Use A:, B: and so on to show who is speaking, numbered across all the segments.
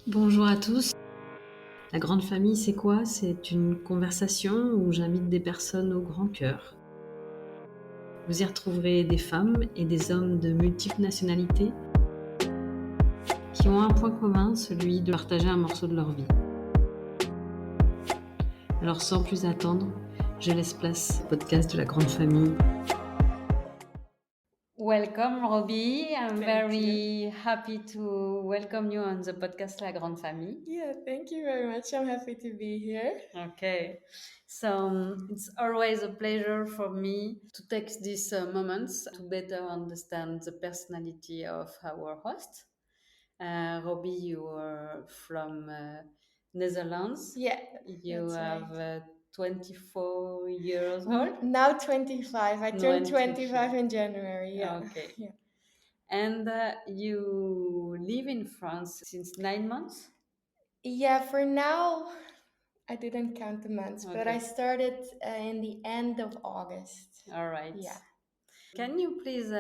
A: Bonjour à tous. La grande famille, c'est quoi? C'est une conversation où j'invite des personnes au grand cœur. Vous y retrouverez des femmes et des hommes de multiples nationalités qui ont un point commun, celui de partager un morceau de leur vie. Alors sans plus attendre, je laisse place au podcast de la grande famille. Welcome, Robbie. I'm very happy to welcome you on the podcast La Grande Famille.
B: Yeah, thank you very much. I'm happy to be here.
A: Okay, so it's always a pleasure for me to take these moments to better understand the personality of our host. Robbie, you are from Netherlands.
B: Yeah,
A: You
B: that's
A: have
B: right.
A: 24 years old.
B: Now 25. I turned 25 in January. Yeah.
A: Okay.
B: Yeah.
A: And you live in France since 9 months?
B: Yeah, for now, I didn't count the months, but I
A: Okay.
B: started in the end of August.
A: All right.
B: Yeah.
A: Can you please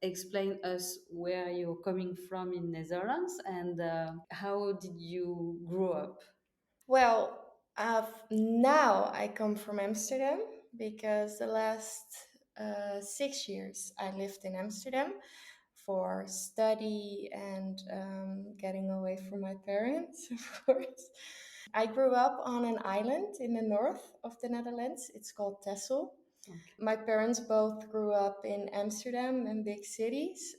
A: explain us where you're coming from in Netherlands and how did you grow up?
B: Well, now I come from Amsterdam because the last 6 years I lived in Amsterdam for study and getting away from my parents, of course. I grew up on an island in the north of the Netherlands. It's called Texel.
A: Okay.
B: My parents both grew up in Amsterdam and big cities.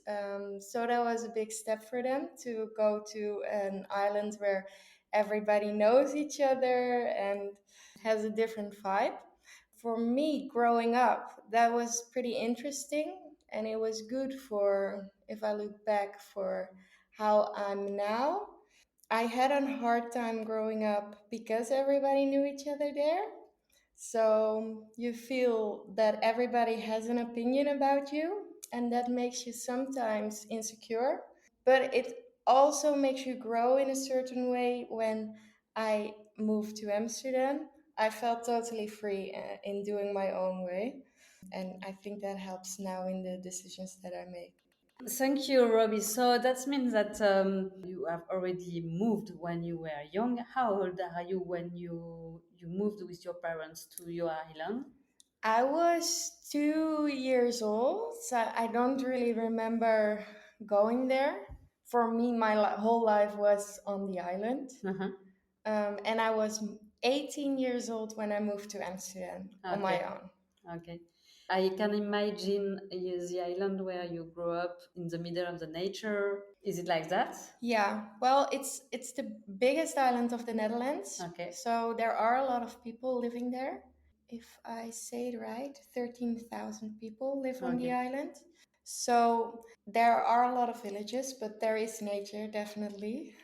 B: So that was a big step for them to go to an island where everybody knows each other and has a different vibe. For me, growing up, that was pretty interesting. And it was good for, if I look back, for how I'm now. I had a hard time growing up because everybody knew each other there. So you feel that everybody has an opinion about you, and that makes you sometimes insecure. But it also makes you grow in a certain way. When I moved to Amsterdam, I felt totally free in doing my own way. And I think that helps now in the decisions that I make.
A: Thank you, Robbie. So that means that you have already moved when you were young. How old are you when you moved with your parents to your island?
B: I was 2 years old, so I don't really remember going there. For me, my whole life was on the island.
A: Uh-huh.
B: And I was 18 years old when I moved to Amsterdam on my
A: Okay.
B: own.
A: Okay. I can imagine the island where you grew up in the middle of the nature. Is it like that?
B: Yeah, well, it's the biggest island of the Netherlands.
A: Okay.
B: So there are a lot of people living there. If I say it right, 13,000 people live on the
A: Okay.
B: island. So there are a lot of villages, but there is nature definitely.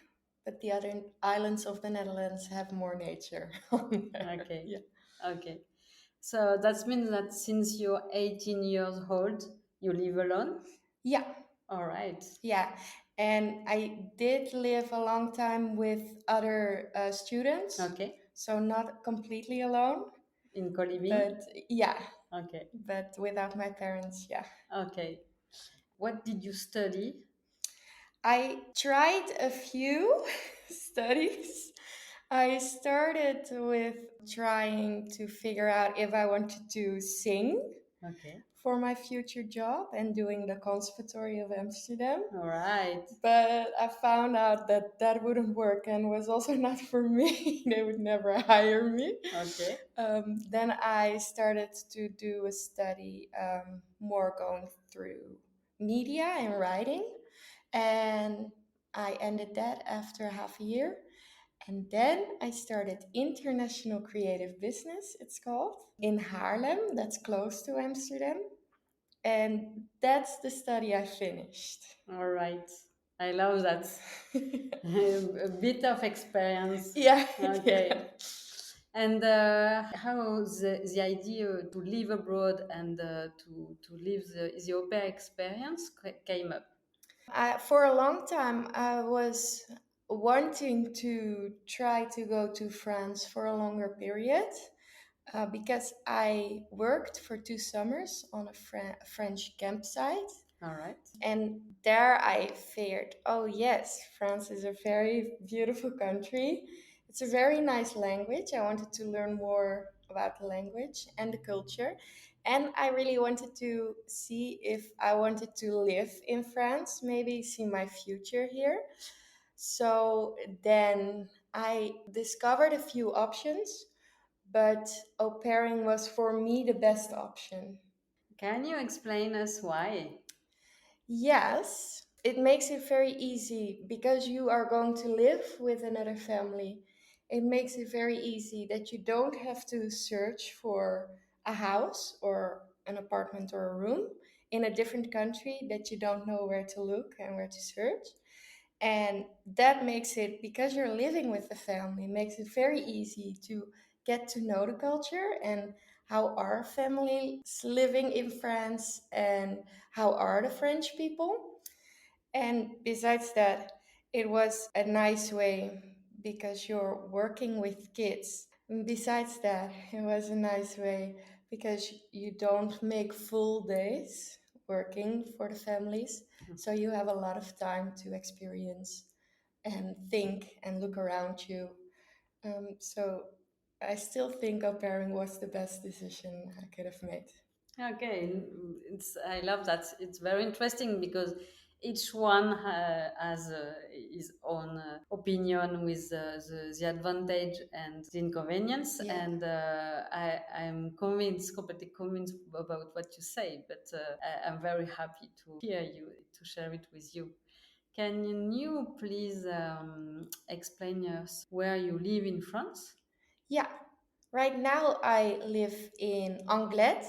B: But the other islands of the Netherlands have more nature on there.
A: Okay.
B: Yeah.
A: Okay. So that means that since you're 18 years old, you live alone?
B: Yeah.
A: All right.
B: Yeah. And I did live a long time with other students.
A: Okay.
B: So not completely alone.
A: In co-living?
B: But yeah.
A: Okay.
B: But without my parents, yeah.
A: Okay. What did you study?
B: I tried a few studies. I started with trying to figure out if I wanted to sing
A: Okay.
B: for my future job and doing the Conservatory of Amsterdam.
A: All right.
B: But I found out that that wouldn't work and was also not for me. They would never hire me.
A: Okay.
B: Then I started to do a study more going through media and writing. And I ended that after half a year. And then I started International Creative Business, it's called, in Haarlem, that's close to Amsterdam. And that's the study I finished.
A: All right. I love that. A bit of experience.
B: Yeah.
A: Okay.
B: Yeah.
A: And how the idea to live abroad and to live the au pair experience came up?
B: For a long time, I was wanting to try to go to France for a longer period because I worked for 2 summers on a French campsite.
A: All right.
B: And there I feared, oh yes, France is a very beautiful country. It's a very nice language. I wanted to learn more about the language and the culture. And I really wanted to see if I wanted to live in France, maybe see my future here. So then I discovered a few options, but au pairing was for me the best option.
A: Can you explain us why?
B: Yes, it makes it very easy because you are going to live with another family. It makes it very easy that you don't have to search for a house or an apartment or a room in a different country that you don't know where to look and where to search. And that makes it, because you're living with the family, makes it very easy to get to know the culture and how are families living in France and how are the French people. And besides that, it was a nice way because you're working with kids. And besides that, it was a nice way because you don't make full days working for the families. So you have a lot of time to experience and think and look around you. So I still think au pairing was the best decision I could have made.
A: Okay, I love that. It's very interesting because each one has his own opinion with the advantage and the inconvenience,
B: Yeah.
A: and I'm convinced, completely convinced about what you say. But I'm very happy to hear you, to share it with you. Can you please explain us where you live in France?
B: Yeah, right now I live in Anglet,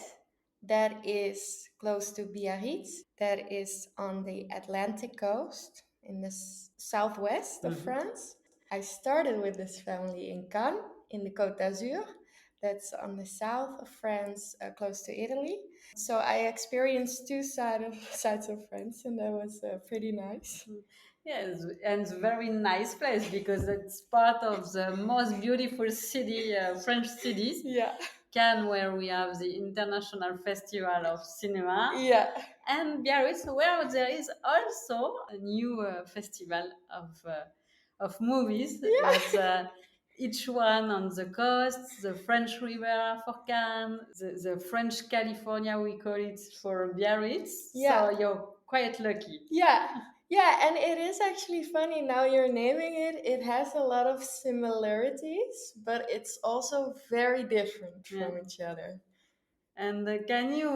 B: that is close to Biarritz, that is on the Atlantic coast in the southwest of France. I started with this family in Cannes, in the Côte d'Azur, that's on the south of France, close to Italy. So I experienced two sides of France, and that was pretty nice.
A: Yes, and it's a very nice place because it's part of the most beautiful city, French cities,
B: Yeah,
A: Cannes, where we have the International Festival of Cinema,
B: yeah,
A: and Biarritz, where there is also a new festival of movies,
B: yeah,
A: but each one on the coast, the French Riviera for Cannes, the French California, we call it for Biarritz.
B: yeah.
A: So you're quite lucky.
B: Yeah, yeah, and it is actually funny now you're naming it. It has a lot of similarities, but it's also very different
A: Yeah.
B: from each other.
A: And can you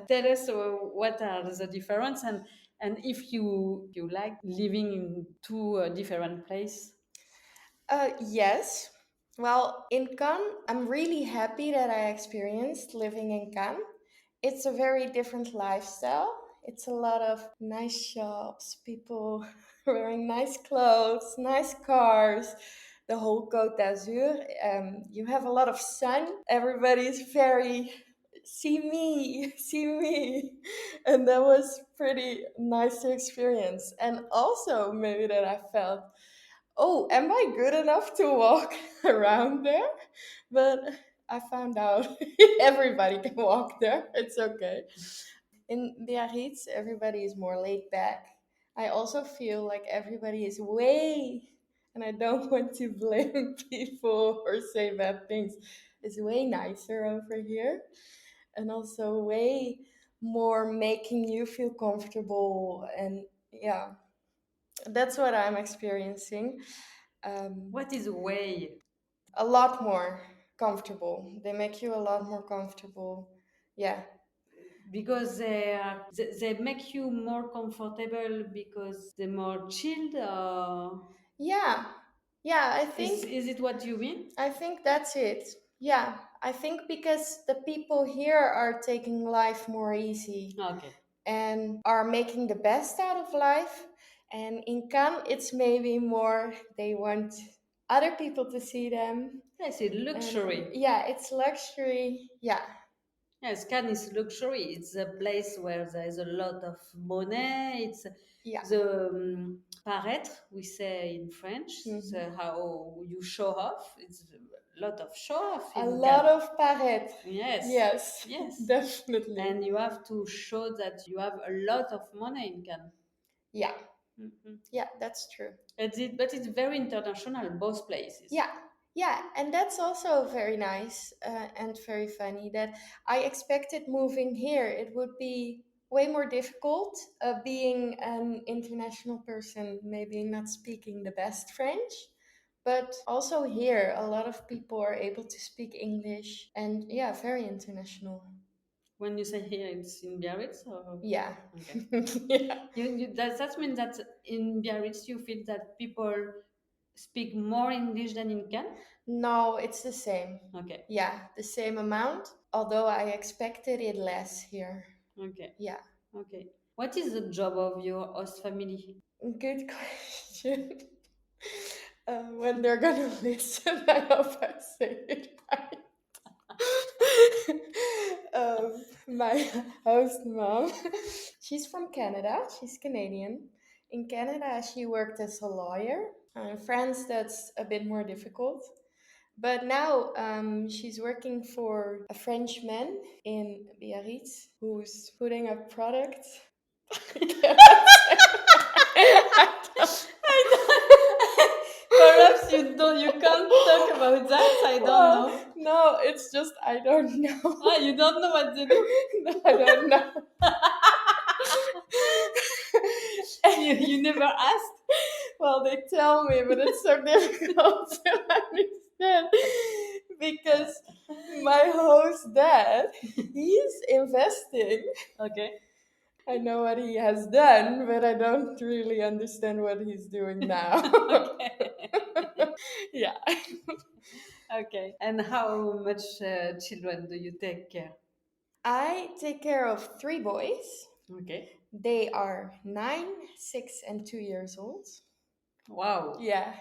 A: tell us what are the difference and if you like living in two different places?
B: Yes. Well, in Cannes, I'm really happy that I experienced living in Cannes. It's a very different lifestyle. It's a lot of nice shops, people wearing nice clothes, nice cars, the whole Côte d'Azur. You have a lot of sun. Everybody's very, see me, see me. And that was pretty nice to experience. And also, maybe that I felt, oh, am I good enough to walk around there? But I found out everybody can walk there. It's okay. In Biarritz, everybody is more laid back. I also feel like everybody is way, and I don't want to blame people or say bad things, it's way nicer over here. And also way more making you feel comfortable. And yeah, that's what I'm experiencing.
A: What is way?
B: A lot more comfortable. They make you a lot more comfortable. Yeah.
A: Because they make you more comfortable because they're more chilled.
B: Yeah. Yeah,
A: Is it what you mean?
B: I think that's it. Yeah. I think because the people here are taking life more easy
A: Okay.
B: and are making the best out of life. And in Cannes, it's maybe more they want other people to see them.
A: Yes, it's
B: And
A: luxury.
B: yeah, it's luxury. Yeah.
A: Yes, Cannes is luxury. It's a place where there is a lot of money. It's
B: Yeah.
A: the paraître, we say in French,
B: Mhm.
A: so how you show off. It's a lot of show off
B: A
A: in
B: lot
A: Cannes.
B: of paraître.
A: Yes,
B: Yes,
A: yes.
B: definitely.
A: And you have to show that you have a lot of money in Cannes.
B: Yeah,
A: Mhm.
B: yeah, that's true.
A: But it's very international, both places.
B: Yeah, yeah, and that's also very nice and very funny that I expected moving here it would be way more difficult being an international person, maybe not speaking the best French. But also here, a lot of people are able to speak English and yeah, very international.
A: When you say here, it's in Biarritz, or
B: Yeah.
A: okay.
B: Yeah.
A: That means that in Biarritz you feel that people speak more English than in Cannes.
B: No, it's the same.
A: Okay.
B: Yeah, the same amount, although I expected it less here.
A: Okay.
B: Yeah.
A: Okay. What is the job of your host family?
B: Good question. When they're gonna listen, I hope I say it right. My host mom, she's from Canada. She's Canadian. In Canada, she worked as a lawyer. In France, that's a bit more difficult. But now she's working for a Frenchman in Biarritz who's putting a product. I cannot say.
A: Perhaps you can't talk about that. I don't
B: Well,
A: know.
B: no, it's just I don't know.
A: Ah, you don't know what they do.
B: No, I don't know.
A: You never asked.
B: Well, they tell me, but it's so difficult to understand because my host dad, he's investing.
A: Okay.
B: I know what he has done, but I don't really understand what he's doing now.
A: Okay.
B: Yeah.
A: Okay. And how much children do you take care?
B: I take care of three boys.
A: Okay.
B: They are 9, 6, and 2 years old.
A: Wow.
B: Yeah.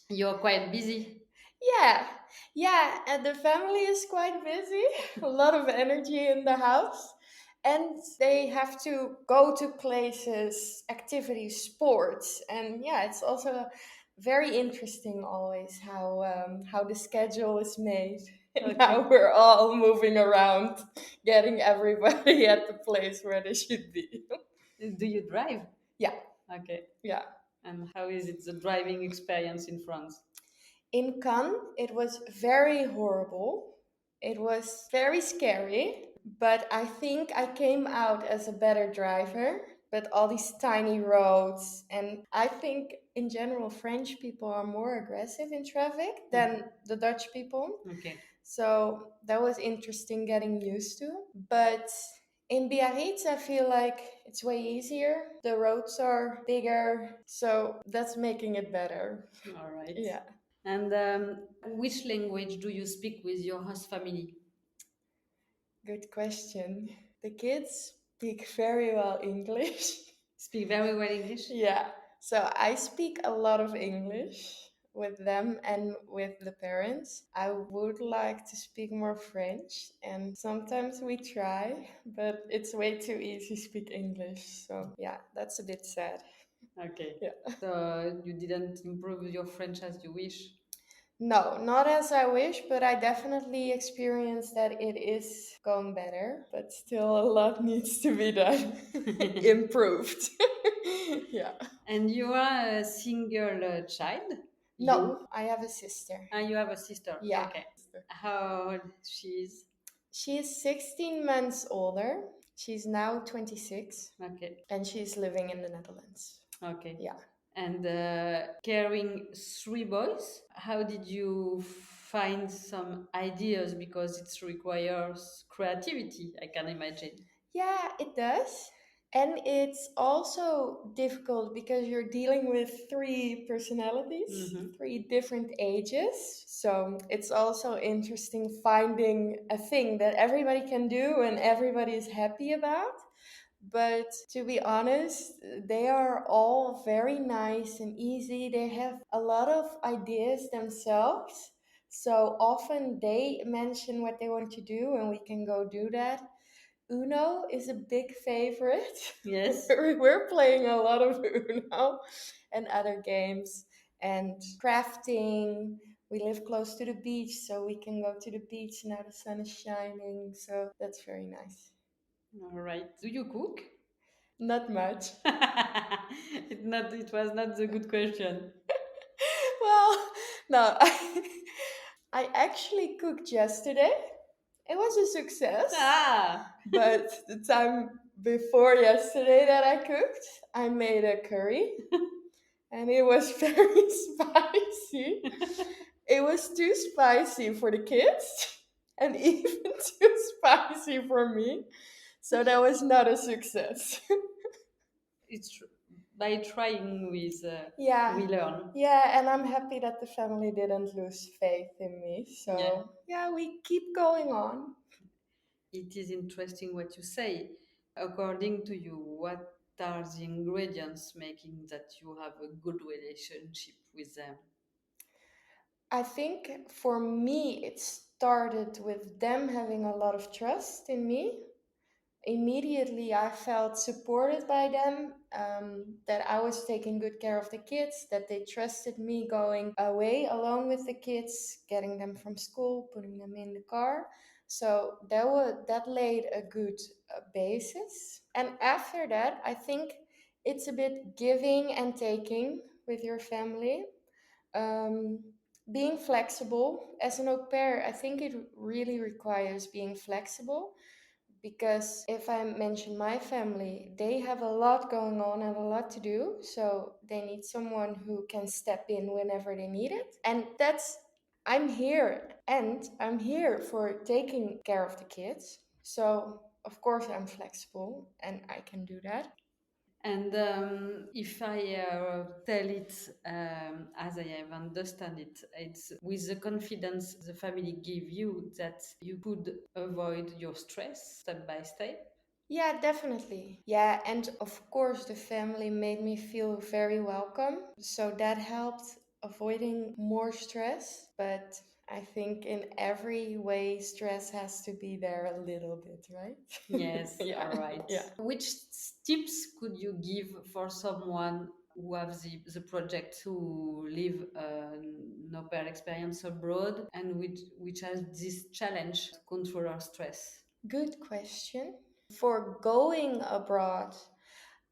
A: You're quite busy.
B: Yeah. Yeah. And the family is quite busy. A lot of energy in the house. And they have to go to places, activities, sports. And yeah, it's also very interesting always how the schedule is made and
A: Okay.
B: how we're all moving around, getting everybody at the place where they should be.
A: Do you drive?
B: Yeah.
A: Okay.
B: Yeah.
A: And how is it the driving experience in France?
B: In Cannes, it was very horrible. It was very scary, but I think I came out as a better driver. But all these tiny roads, and I think in general, French people are more aggressive in traffic than the Dutch people.
A: Okay.
B: So that was interesting getting used to. But in Biarritz, I feel like it's way easier. The roads are bigger, so that's making it better.
A: All right.
B: Yeah.
A: And which language do you speak with your host family?
B: Good question. The kids speak very well English.
A: Speak very well English?
B: Yeah. So I speak a lot of English with them and with the parents. I would like to speak more French, and sometimes we try, but it's way too easy to speak English. So yeah, that's a bit sad.
A: Okay.
B: Yeah.
A: So you didn't improve your French as you wish?
B: No, not as I wish, but I definitely experience that it is going better, but still a lot needs to be done. Improved. Yeah.
A: And you are a single child?
B: No, I have a sister.
A: Ah, you have a sister.
B: Yeah.
A: Okay. How old she is?
B: She is 16 months older. She's now 26
A: Okay.
B: and she's living in the Netherlands.
A: Okay.
B: Yeah.
A: And carrying three boys, how did you find some ideas? Because it requires creativity, I can imagine.
B: Yeah, it does. And it's also difficult because you're dealing with three personalities, three different ages. So it's also interesting finding a thing that everybody can do and everybody is happy about. But to be honest, they are all very nice and easy. They have a lot of ideas themselves. So often they mention what they want to do and we can go do that. Uno is a big favorite.
A: Yes.
B: We're playing a lot of Uno and other games and crafting. We live close to the beach, so we can go to the beach now the sun is shining. So that's very nice.
A: All right. Do you cook?
B: Not much.
A: It was not the good question.
B: Well, no, I actually cooked yesterday. It was a success.
A: Ah,
B: But the time before yesterday that I cooked, I made a curry and it was very spicy. It was too spicy for the kids and even too spicy for me. So that was not a success.
A: it's by trying with
B: Yeah.
A: we learn.
B: Yeah, and I'm happy that the family didn't lose faith in me. So,
A: Yeah.
B: yeah, we keep going on.
A: It is interesting what you say. According to you, what are the ingredients making that you have a good relationship with them?
B: I think for me, it started with them having a lot of trust in me. Immediately, I felt supported by them, that I was taking good care of the kids, that they trusted me going away alone with the kids, getting them from school, putting them in the car. So that laid a good basis. And after that, I think it's a bit giving and taking with your family. Um, Being flexible as an au pair, I think it really requires being flexible because if I mention my family, they have a lot going on and a lot to do. So they need someone who can step in whenever they need it. And I'm here and I'm here for taking care of the kids. So, of course, I'm flexible and I can do that.
A: And if I tell it as I have understand it, it's with the confidence the family give you that you could avoid your stress step by step.
B: Yeah, definitely. Yeah, and of course, the family made me feel very welcome. So that helped avoiding more stress. But I think in every way, stress has to be there a little bit, right?
A: Yes,
B: Yeah.
A: all right.
B: Yeah.
A: Which tips could you give for someone who have the project to live an au pair experience abroad and which has this challenge to control our stress?
B: Good question. For going abroad,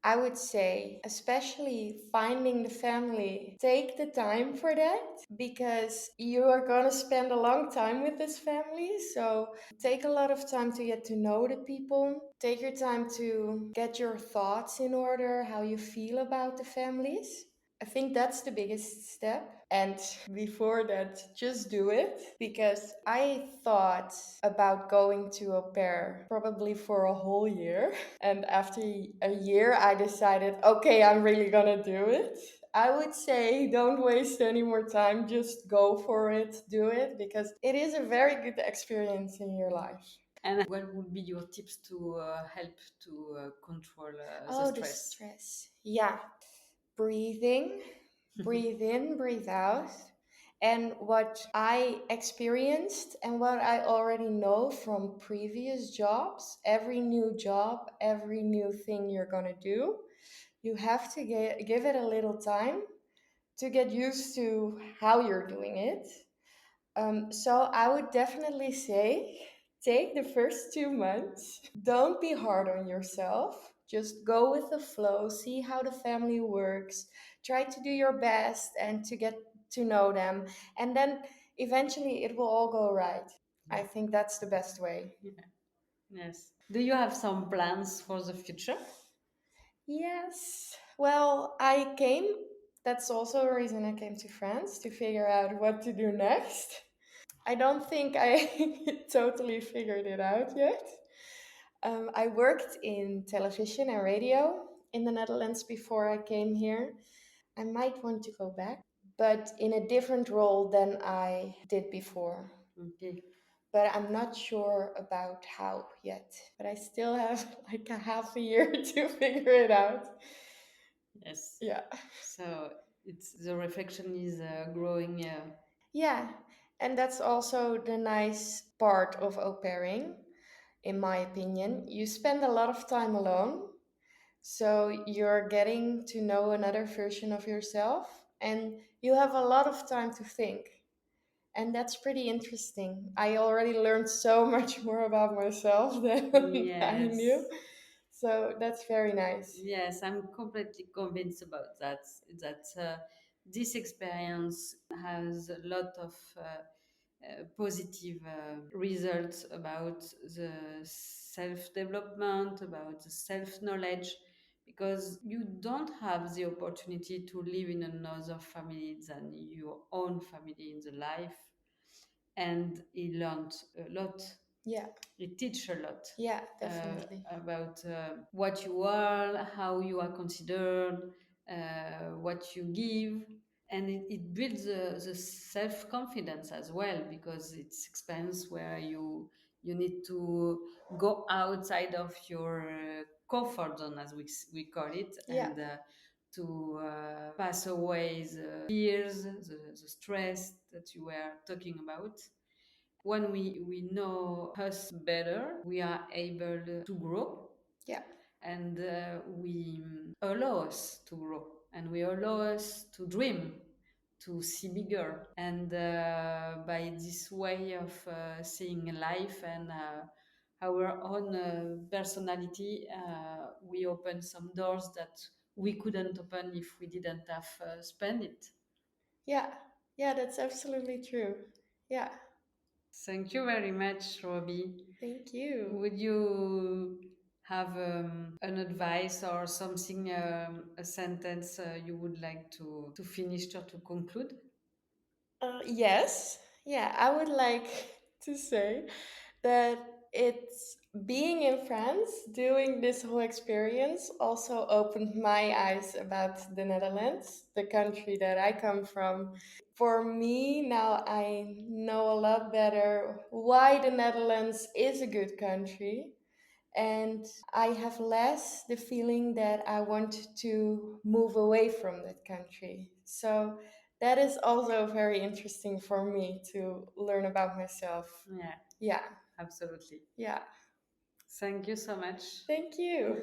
B: I would say, especially finding the family, take the time for that because you are going to spend a long time with this family. So take a lot of time to get to know the people. Take your time to get your thoughts in order, how you feel about the families. I think that's the biggest step. And before that, just do it. Because I thought about going to au pair probably for a whole year. And after a year, I decided, okay, I'm really gonna do it. I would say don't waste any more time. Just go for it, do it, because it is a very good experience in your life.
A: And what would be your tips to help to control the
B: Oh, the
A: stress?
B: stress. Yeah. Breathing, breathe in, breathe out. And what I experienced and what I already know from previous jobs, every new job, every new thing you're going to do, you have to give it a little time to get used to how you're doing it. So I would definitely say take the first 2 months. Don't be hard on yourself. Just go with the flow, see how the family works, try to do your best and to get to know them. And then eventually it will all go right. I think that's the best way.
A: Yeah. Yes. Do you have some plans for the future?
B: Yes. Well, that's also a reason I came to France to figure out what to do next. I don't think I totally figured it out yet. I worked in television and radio in the Netherlands before I came here. I might want to go back, but in a different role than I did before.
A: Okay.
B: But I'm not sure about how yet. But I still have like a half a year to figure it out.
A: Yes.
B: Yeah.
A: So it's the reflection is growing.
B: Yeah. And that's also the nice part of au pairing, in my opinion. You spend a lot of time alone, so you're getting to know another version of yourself, and you have a lot of time to think. And that's pretty interesting. I already learned so much more about myself than I knew.
A: Yes.
B: So that's very nice.
A: Yes, I'm completely convinced about that. That this experience has a lot of positive results about the self development, about the self knowledge, because you don't have the opportunity to live in another family than your own family in the life. And he learned a lot.
B: Yeah.
A: It teach a lot
B: Yeah, definitely.
A: about what you are, how you are considered, what you give, and it builds the self confidence as well, because it's experience where you need to go outside of your comfort zone, as we call it,
B: Yeah.
A: and to pass away the fears, the stress that you were talking about. When we know us better, we are able to grow,
B: Yeah.
A: and we allow us to grow, and we allow us to dream, to see bigger. And by this way of seeing life and our own personality, we open some doors that we couldn't open if we didn't have spent it.
B: Yeah. Yeah, that's absolutely true. Yeah.
A: Thank you very much, Robbie.
B: Thank you.
A: Would you have an advice or something, a sentence you would like to finish or to conclude?
B: Yes. Yeah, I would like to say that it's being in France, doing this whole experience also opened my eyes about the Netherlands, the country that I come from. For me, now I know a lot better why the Netherlands is a good country. And I have less the feeling that I want to move away from that country. So that is also very interesting for me to learn about myself.
A: Yeah,
B: Yeah,
A: absolutely.
B: yeah.
A: Thank you so much.
B: Thank you.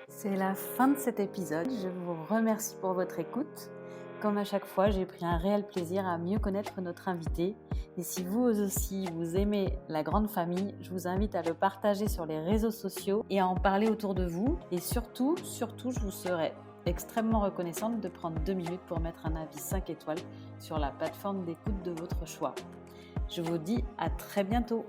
A: C'est la fin de cet épisode. Je vous remercie pour votre écoute. Comme à chaque fois, j'ai pris un réel plaisir à mieux connaître notre invité. Et si vous aussi vous aimez la grande famille, je vous invite à le partager sur les réseaux sociaux et à en parler autour de vous. Et surtout, je vous serai extrêmement reconnaissante de prendre 2 minutes pour mettre un avis 5 étoiles sur la plateforme d'écoute de votre choix. Je vous dis à très bientôt.